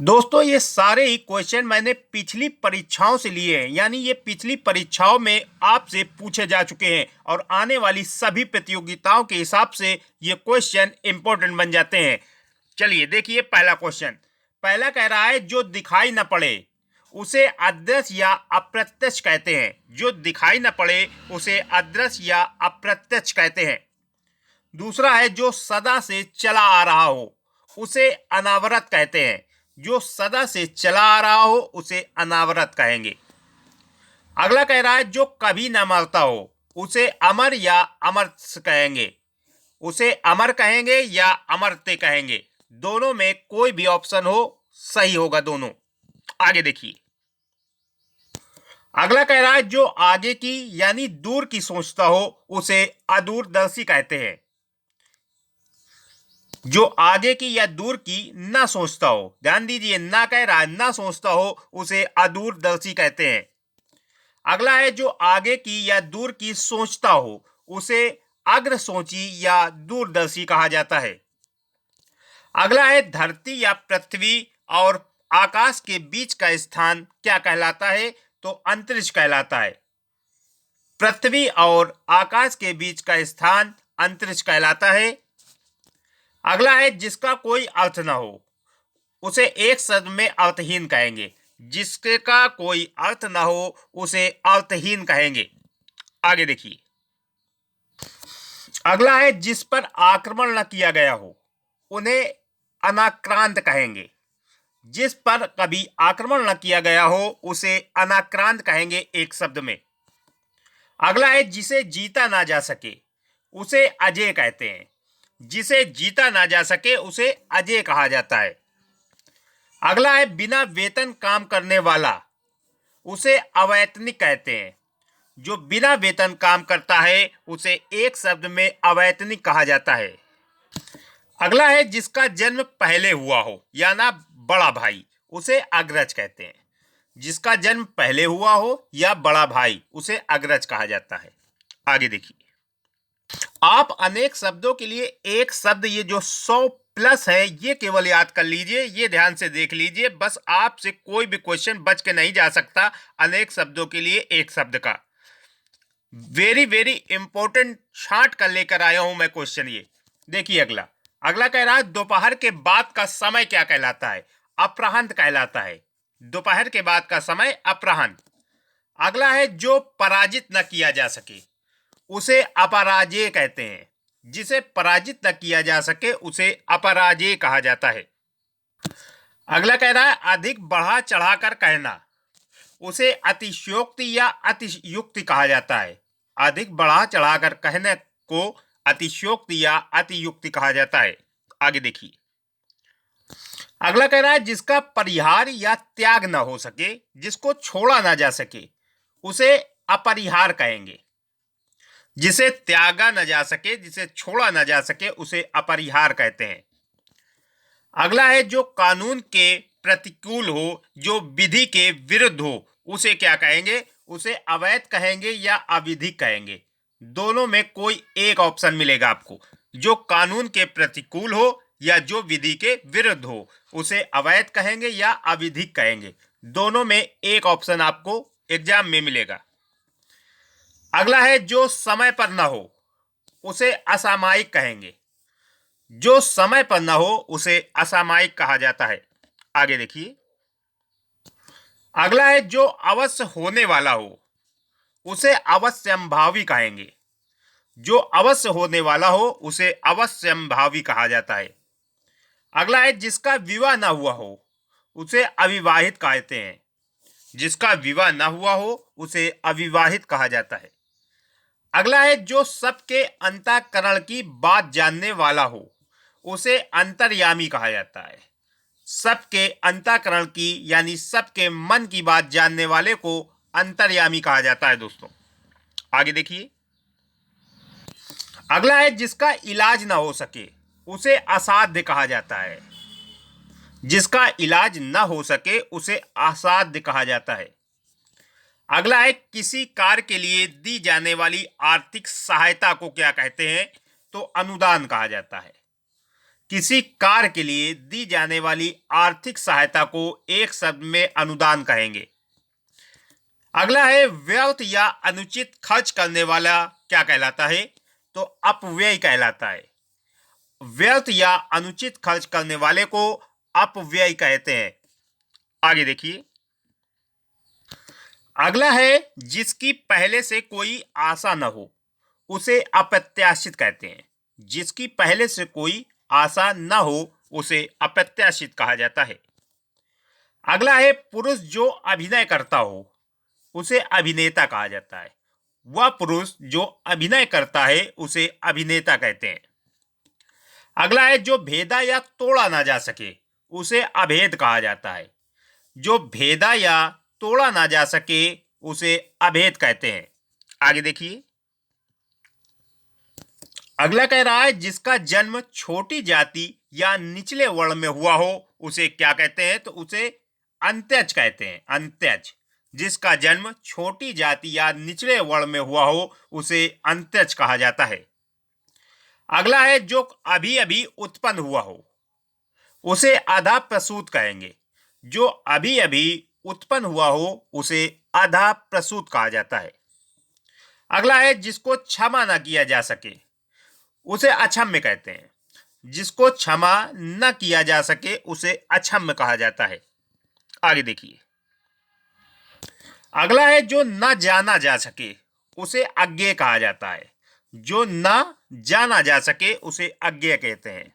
दोस्तों ये सारे ही क्वेश्चन मैंने पिछली परीक्षाओं से लिए हैं। यानी ये पिछली परीक्षाओं में आपसे पूछे जा चुके हैं और आने वाली सभी प्रतियोगिताओं के हिसाब से ये क्वेश्चन इंपॉर्टेंट बन जाते हैं। चलिए देखिए पहला क्वेश्चन। पहला कह रहा है जो दिखाई न पड़े उसे अदृश्य या अप्रत्यक्ष कहते हैं। जो दिखाई न पड़े उसे अदृश्य या अप्रत्यक्ष कहते हैं। दूसरा है जो सदा से चला आ रहा हो उसे अनावरत कहते हैं। जो सदा से चला आ रहा हो उसे अनावरत कहेंगे। अगला कह रहा है जो कभी न मरता हो उसे अमर या अमर्त्य कहेंगे। उसे अमर कहेंगे या अमर्त्य कहेंगे। दोनों में कोई भी ऑप्शन हो सही होगा दोनों। आगे देखिए। अगला कह रहा है जो आगे की यानी दूर की सोचता हो उसे अदूरदर्शी कहते हैं। जो आगे की या दूर की ना सोचता हो, ध्यान दीजिए, ना कह रहा है, ना सोचता हो उसे अदूरदर्शी कहते हैं। अगला है जो आगे की या दूर की सोचता हो उसे अग्रसोची या दूरदर्शी कहा जाता है। अगला है धरती या पृथ्वी और आकाश के बीच का स्थान क्या कहलाता है? तो अंतरिक्ष कहलाता है। पृथ्वी और आकाश के बीच का स्थान अंतरिक्ष कहलाता है। अगला है जिसका कोई अर्थ ना हो उसे एक शब्द में अर्थहीन कहेंगे। जिसके का कोई अर्थ ना हो उसे अर्थहीन कहेंगे। आगे देखिए। अगला है जिस पर आक्रमण न किया गया हो उन्हें अनाक्रांत कहेंगे। जिस पर कभी आक्रमण न किया गया हो उसे अनाक्रांत कहेंगे एक शब्द में। अगला है जिसे जीता ना जा सके उसे अजेय कहते हैं। जिसे जीता ना जा सके उसे अजेय कहा जाता है। अगला है बिना वेतन काम करने वाला उसे अवैतनिक कहते हैं। जो बिना वेतन काम करता है उसे एक शब्द में अवैतनिक कहा जाता है। अगला है जिसका जन्म पहले हुआ हो या ना बड़ा भाई उसे अग्रज कहते हैं। जिसका जन्म पहले हुआ हो या बड़ा भाई उसे अग्रज कहा जाता है। आगे देखिए। आप अनेक शब्दों के लिए एक शब्द ये जो 100 प्लस है ये केवल याद कर लीजिए। ये ध्यान से देख लीजिए। बस आपसे कोई भी क्वेश्चन बच के नहीं जा सकता अनेक शब्दों के लिए एक शब्द का। वेरी वेरी इंपॉर्टेंट छांट कर लेकर आया हूं मैं क्वेश्चन। ये देखिए। अगला अगला कह रहा है दोपहर के बाद का समय क्या कहलाता है? अपराह्न कहलाता है। दोपहर के बाद का समय अपराह्न। अगला है जो पराजित न किया जा सके उसे अपराजेय कहते हैं। जिसे पराजित न किया जा सके उसे अपराजेय कहा जाता है। अगला कह रहा है अधिक बढ़ा चढ़ाकर कहना उसे अतिशयोक्ति या अतियुक्ति कहा जाता है। अधिक बढ़ा चढ़ाकर कहने को अतिशयोक्ति या अतियुक्ति कहा जाता है। आगे देखिए। अगला कह रहा है जिसका परिहार या त्याग ना हो सके, जिसको छोड़ा ना जा सके उसे अपरिहार कहेंगे। जिसे त्यागा न जा सके, जिसे छोड़ा न जा सके उसे अपरिहार कहते हैं। अगला है जो कानून के प्रतिकूल हो, जो विधि के विरुद्ध हो उसे क्या कहेंगे? उसे अवैध कहेंगे या अविधिक कहेंगे। दोनों में कोई एक ऑप्शन मिलेगा आपको। जो कानून के प्रतिकूल हो या जो विधि के विरुद्ध हो उसे अवैध कहेंगे या अविधिक कहेंगे। दोनों में एक ऑप्शन आपको एग्जाम में मिलेगा। अगला है जो समय पर न हो उसे असामयिक कहेंगे। जो समय पर न हो उसे असामयिक कहा जाता है। आगे देखिए। अगला है जो अवश्य होने वाला हो उसे अवश्यंभावी कहेंगे। जो अवश्य होने वाला हो उसे अवश्यंभावी कहा जाता है। अगला है जिसका विवाह न हुआ हो उसे अविवाहित कहते हैं। जिसका विवाह न हुआ हो उसे अविवाहित कहा जाता है। अगला है जो सबके अंतःकरण की बात जानने वाला हो उसे अंतर्यामी कहा जाता है। सबके अंतःकरण की यानी सबके मन की बात जानने वाले को अंतर्यामी कहा जाता है। दोस्तों आगे देखिए। अगला है जिसका इलाज ना हो सके उसे असाध्य कहा जाता है। जिसका इलाज ना हो सके उसे असाध्य कहा जाता है। अगला है किसी कार्य के लिए दी जाने वाली आर्थिक सहायता को क्या कहते हैं? तो अनुदान कहा जाता है। किसी कार्य के लिए दी जाने वाली आर्थिक सहायता को एक शब्द में अनुदान कहेंगे। अगला है व्यर्थ या अनुचित खर्च करने वाला क्या कहलाता है? तो अपव्यय कहलाता है। व्यर्थ या अनुचित खर्च करने वाले को अपव्यय कहते हैं। आगे देखिए, अगला है जिसकी पहले से कोई आशा न हो उसे अप्रत्याशित कहते हैं। जिसकी पहले से कोई आशा न हो उसे अप्रत्याशित कहा जाता है। अगला है पुरुष जो अभिनय करता हो उसे अभिनेता कहा जाता है। वह पुरुष जो अभिनय करता है उसे अभिनेता कहते हैं। अगला है जो भेदा या तोड़ा ना जा सके उसे अभेद कहा जाता है। जो भेदा या तोड़ा ना जा सके उसे अभेद कहते हैं। आगे देखिए, अगला कह रहा है जिसका जन्म छोटी जाति या निचले वर्ण में हुआ हो उसे क्या कहते हैं? तो उसे अंत्यज कहते हैं। अंत्यज, जिसका जन्म छोटी जाति या निचले वर्ण में हुआ हो उसे अंत्यज कहा जाता है। अगला है जो अभी अभी उत्पन्न हुआ हो उसे आधा प्रसूत कहेंगे। जो अभी अभी उत्पन्न हुआ हो उसे आधा प्रसूत कहा जाता है। अगला है जिसको क्षमा न किया जा सके उसे अक्षम्य कहते हैं। जिसको क्षमा न किया जा सके उसे अक्षम्य कहा जाता है। आगे देखिए, अगला है जो न जाना जा सके उसे अज्ञेय कहा जाता है। जो न जाना जा सके उसे अज्ञेय कहते हैं।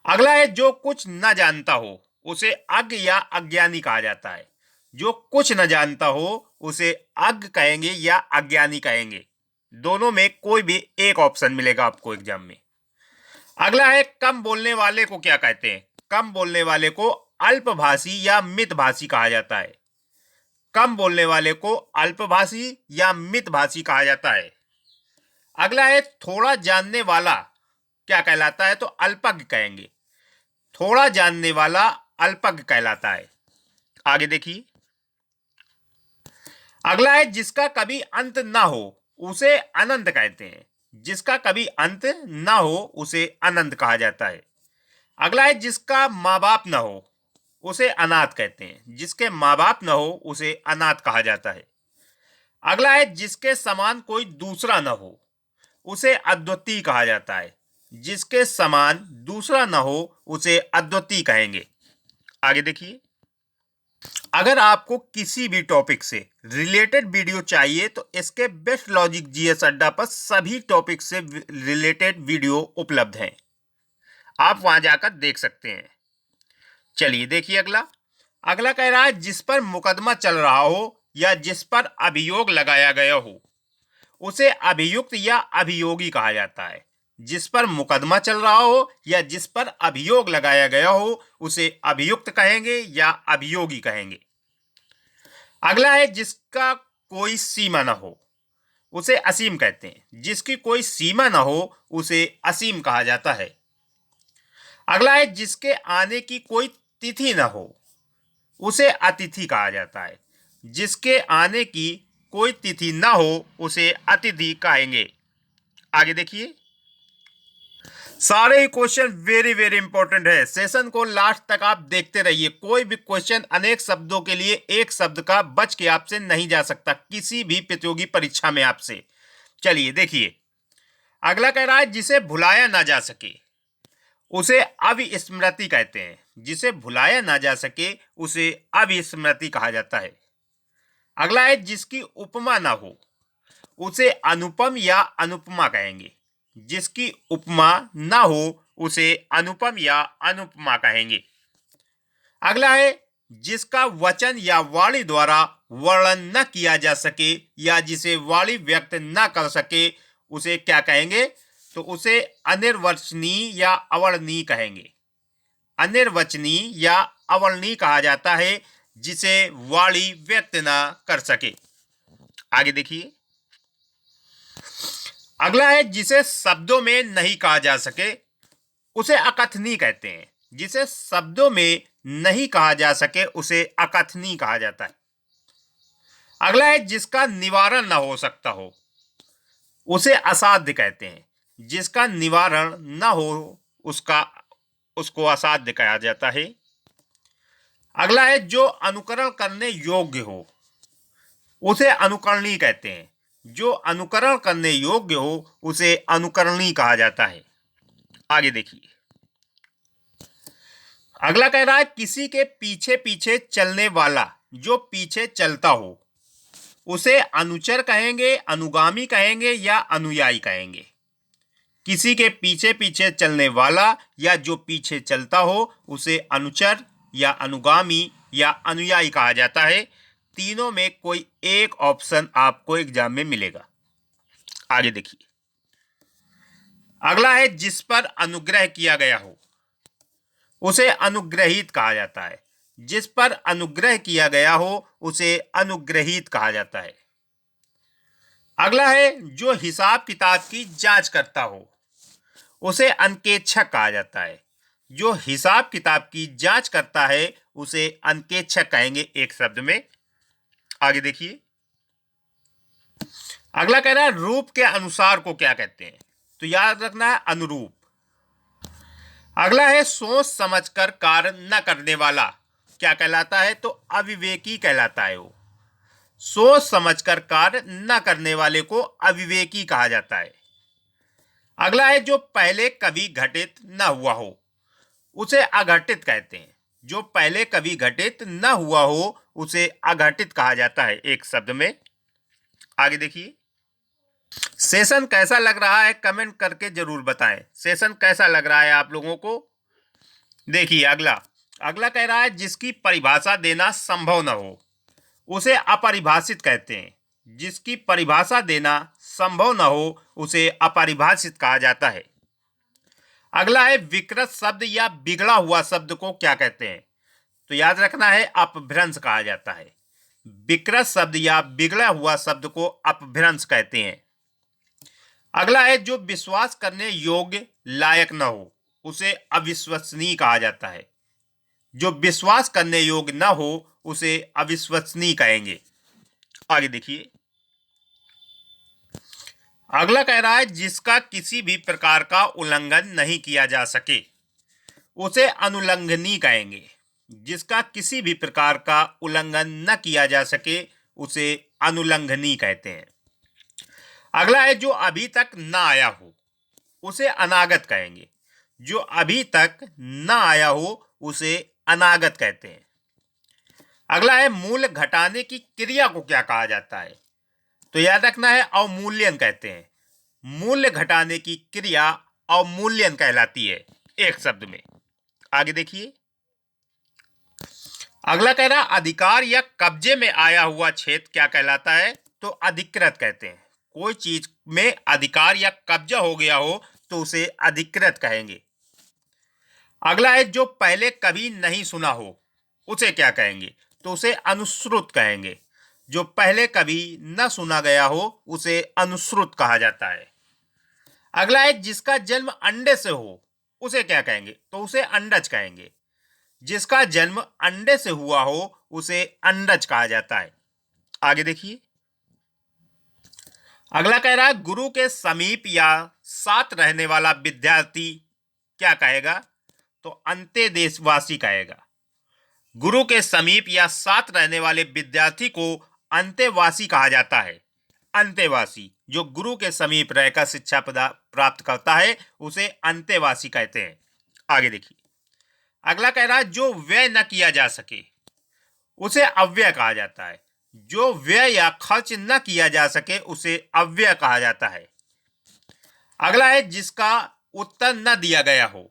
अगला है जो कुछ न जानता हो उसे अज्ञ या अज्ञानी कहा जाता है। जो कुछ न जानता हो उसे अज्ञ कहेंगे या अज्ञानी कहेंगे। दोनों में कोई भी एक ऑप्शन मिलेगा आपको एग्जाम में। अगला है कम बोलने वाले को क्या कहते हैं? कम बोलने वाले को अल्पभाषी या मितभाषी कहा जाता है। कम बोलने वाले को अल्पभाषी या मितभाषी कहा जाता है। अगला है थोड़ा जानने वाला क्या कहलाता है? तो अल्पज्ञ कहेंगे। थोड़ा जानने वाला अल्पज्ञ कहलाता है। आगे देखिए, अगला है जिसका कभी अंत ना हो उसे अनंत कहते हैं। जिसका कभी अंत ना हो उसे अनंत कहा जाता है। अगला है जिसका माँ बाप ना हो उसे अनाथ कहते हैं। जिसके माँ बाप ना हो उसे अनाथ कहा जाता है। अगला है जिसके समान कोई दूसरा ना हो उसे अद्वितीय कहा जाता है। जिसके समान दूसरा न हो उसे अद्वितीय कहेंगे। आगे देखिए, अगर आपको किसी भी टॉपिक से रिलेटेड वीडियो चाहिए तो इसके बेस्ट लॉजिक जीएस अड्डा पर सभी टॉपिक से रिलेटेड वीडियो उपलब्ध हैं। आप वहां जाकर देख सकते हैं। चलिए देखिए, अगला कह रहा है जिस पर मुकदमा चल रहा हो या जिस पर अभियोग लगाया गया हो उसे अभियुक्त या अभियोगी कहा जाता है। जिस पर मुकदमा चल रहा हो या जिस पर अभियोग लगाया गया हो उसे अभियुक्त कहेंगे या अभियोगी कहेंगे। अगला है जिसका कोई सीमा न हो उसे असीम कहते हैं। जिसकी कोई सीमा न हो उसे असीम कहा जाता है। अगला है जिसके आने की कोई तिथि न हो उसे अतिथि कहा जाता है। जिसके आने की कोई तिथि ना हो उसे अतिथि कहेंगे। आगे देखिए, सारे क्वेश्चन वेरी वेरी इंपॉर्टेंट है। सेशन को लास्ट तक आप देखते रहिए। कोई भी क्वेश्चन अनेक शब्दों के लिए एक शब्द का बच के आपसे नहीं जा सकता किसी भी प्रतियोगी परीक्षा में आपसे। चलिए देखिए, अगला कह रहा है जिसे भुलाया ना जा सके उसे अविस्मृति कहते हैं। जिसे भुलाया ना जा सके उसे अविस्मृति कहा जाता है। अगला है जिसकी उपमा ना हो उसे अनुपम या अनुपमा कहेंगे। जिसकी उपमा ना हो उसे अनुपम या अनुपमा कहेंगे। अगला है जिसका वचन या वाणी द्वारा वर्णन न किया जा सके या जिसे वाणी व्यक्त न कर सके उसे क्या कहेंगे? तो उसे अनिर्वचनीय या अवर्णनीय कहेंगे। अनिर्वचनीय या अवर्णनीय कहा जाता है जिसे वाणी व्यक्त ना कर सके। आगे देखिए, अगला है जिसे शब्दों में नहीं कहा जा सके उसे अकथनीय कहते हैं। जिसे शब्दों में नहीं कहा जा सके उसे अकथनीय कहा जाता है। अगला है जिसका निवारण न हो सकता हो उसे असाध्य कहते हैं। जिसका निवारण न हो उसको असाध्य कहा जाता है। अगला है जो अनुकरण करने योग्य हो उसे अनुकरणीय कहते हैं। जो अनुकरण करने योग्य हो उसे अनुकरणीय कहा जाता है। आगे देखिए, अगला कह रहा है किसी के पीछे पीछे चलने वाला जो पीछे चलता हो उसे अनुचर कहेंगे, अनुगामी कहेंगे या अनुयायी कहेंगे। किसी के पीछे पीछे चलने वाला या जो पीछे चलता हो उसे अनुचर या अनुगामी या अनुयायी कहा जाता है। तीनों में कोई एक ऑप्शन आपको एग्जाम में मिलेगा। आगे देखिए, अगला है जिस पर अनुग्रह किया गया हो उसे अनुग्रहित कहा जाता है। जिस पर अनुग्रह किया गया हो उसे अनुग्रहित कहा जाता है। अगला है जो हिसाब किताब की जांच करता हो उसे अंकेक्षक कहा जाता है। जो हिसाब किताब की जांच करता है उसे अंकेक्षक कहेंगे एक शब्द में। आगे देखिए, अगला कह रहा है रूप के अनुसार को क्या कहते हैं, तो याद रखना है अनुरूप। अगला है सोच समझकर कार्य न करने वाला क्या कहलाता है, तो अविवेकी कहलाता है। वो सोच समझकर कार्य न करने वाले को अविवेकी कहा जाता है। अगला है जो पहले कभी घटित न हुआ हो उसे अघटित कहते हैं। जो पहले कभी घटित न हुआ हो उसे अघटित कहा जाता है एक शब्द में। आगे देखिए, सेशन कैसा लग रहा है कमेंट करके जरूर बताएं। सेशन कैसा लग रहा है आप लोगों को। देखिए, अगला कह रहा है जिसकी परिभाषा देना संभव न हो उसे अपरिभाषित कहते हैं। जिसकी परिभाषा देना संभव न हो उसे अपरिभाषित कहा जाता है। अगला है विकृत शब्द या बिगड़ा हुआ शब्द को क्या कहते हैं, तो याद रखना है अपभ्रंश कहा जाता है। विकृत शब्द या बिगड़ा हुआ शब्द को अपभ्रंश कहते हैं। अगला है जो विश्वास करने योग्य लायक न हो उसे अविश्वसनीय कहा जाता है। जो विश्वास करने योग्य न हो उसे अविश्वसनीय कहेंगे। आगे देखिए, अगला कह रहा है जिसका किसी भी प्रकार का उल्लंघन नहीं किया जा सके उसे अनुल्लंघनीय कहेंगे। जिसका किसी भी प्रकार का उल्लंघन न किया जा सके उसे अनुल्लंघनीय कहते हैं। अगला है जो अभी तक न आया हो उसे अनागत कहेंगे। जो अभी तक न आया हो उसे अनागत कहते हैं। अगला है मूल्य घटाने की क्रिया को क्या कहा जाता है, तो याद रखना है अवमूल्यन कहते हैं। मूल्य घटाने की क्रिया अवमूल्यन कहलाती है एक शब्द में। आगे देखिए, अगला कह रहा अधिकार या कब्जे में आया हुआ क्षेत्र क्या कहलाता है, तो अधिकृत कहते हैं। कोई चीज में अधिकार या कब्जा हो गया हो तो उसे अधिकृत कहेंगे। अगला है जो पहले कभी नहीं सुना हो उसे क्या कहेंगे, तो उसे अनुश्रुत कहेंगे। जो पहले कभी न सुना गया हो उसे अनुश्रुत कहा जाता है। अगला है जिसका जन्म अंडे से हो उसे क्या कहेंगे, तो उसे अंडज कहेंगे। जिसका जन्म अंडे से हुआ हो उसे अंडज कहा जाता है। आगे देखिए, अगला कह रहा है गुरु के समीप या साथ रहने वाला विद्यार्थी क्या कहेगा, तो अंत्यदेशवासी कहेगा। गुरु के समीप या साथ रहने वाले विद्यार्थी को अंत्यवासी कहा जाता है। अंत्यवासी जो गुरु के समीप रहकर शिक्षा प्राप्त करता है उसे अंत्यवासी कहते हैं। आगे देखिए, अगला कह रहा है जो व्यय न किया जा सके उसे अव्यय कहा जाता है। जो व्यय या खर्च न किया जा सके उसे अव्यय कहा जाता है। अगला है जिसका उत्तर न दिया गया हो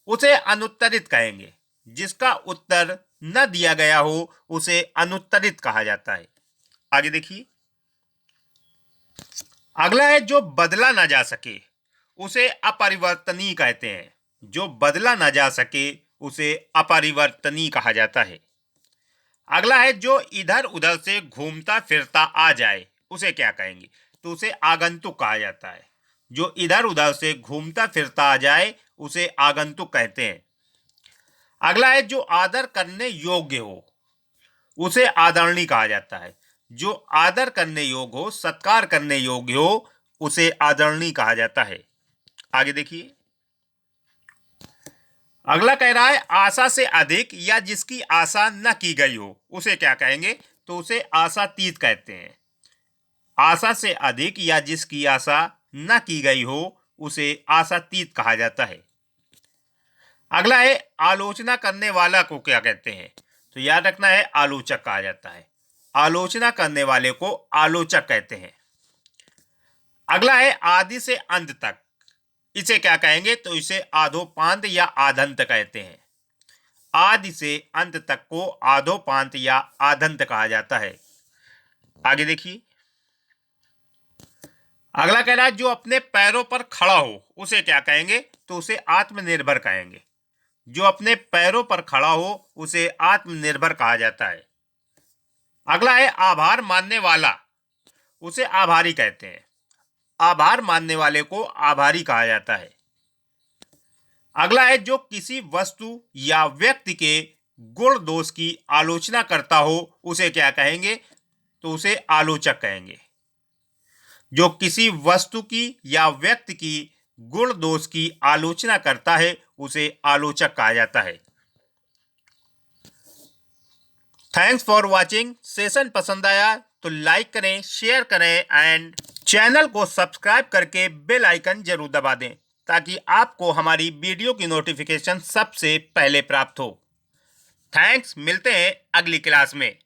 उसे अनुत्तरित कहेंगे। जिसका उत्तर न दिया गया हो उसे अनुत्तरित कहा जाता है। आगे देखिए, अगला है जो बदला ना जा सके उसे अपरिवर्तनीय कहते हैं। जो बदला ना जा सके उसे अपरिवर्तनीय कहा जाता है। अगला है जो इधर उधर से घूमता फिरता आ जाए उसे क्या कहेंगे, तो उसे आगंतुक कहा जाता है। जो इधर उधर से घूमता फिरता आ जाए उसे आगंतुक कहते हैं। अगला है जो आदर करने योग्य हो उसे आदरणीय कहा जाता है। जो आदर करने योग्य हो, सत्कार करने योग्य हो उसे आदरणीय कहा जाता है। आगे देखिए, अगला कह रहा है आशा से अधिक या जिसकी आशा न की गई हो उसे क्या कहेंगे? तो उसे आशातीत कहते हैं। आशा से अधिक या जिसकी आशा न की गई हो उसे आशातीत कहा जाता है। अगला है आलोचना करने वाला को क्या कहते हैं? तो याद रखना है आलोचक कहा जाता है। आलोचना करने वाले को आलोचक कहते हैं। अगला है आदि से अंत तक, इसे क्या कहेंगे? तो इसे आधोपांत या आधंत कहते हैं। आदि से अंत तक को आधोपांत या आधंत कहा जाता है। आगे देखिए, अगला कह रहा है जो अपने पैरों पर खड़ा हो उसे क्या कहेंगे? तो उसे आत्मनिर्भर कहेंगे। जो अपने पैरों पर खड़ा हो उसे आत्मनिर्भर कहा जाता है। अगला है आभार मानने वाला, उसे आभारी कहते हैं। आभार मानने वाले को आभारी कहा जाता है। अगला है जो किसी वस्तु या व्यक्ति के गुण दोष की आलोचना करता हो उसे क्या कहेंगे? तो उसे आलोचक कहेंगे। जो किसी वस्तु की या व्यक्ति की गुण दोष की आलोचना करता है उसे आलोचक कहा जाता है। Thanks for watching. सेशन पसंद आया तो लाइक करें, शेयर करें एंड चैनल को सब्सक्राइब करके बेल आइकन जरूर दबा दें ताकि आपको हमारी वीडियो की नोटिफिकेशन सबसे पहले प्राप्त हो। थैंक्स, मिलते हैं अगली क्लास में।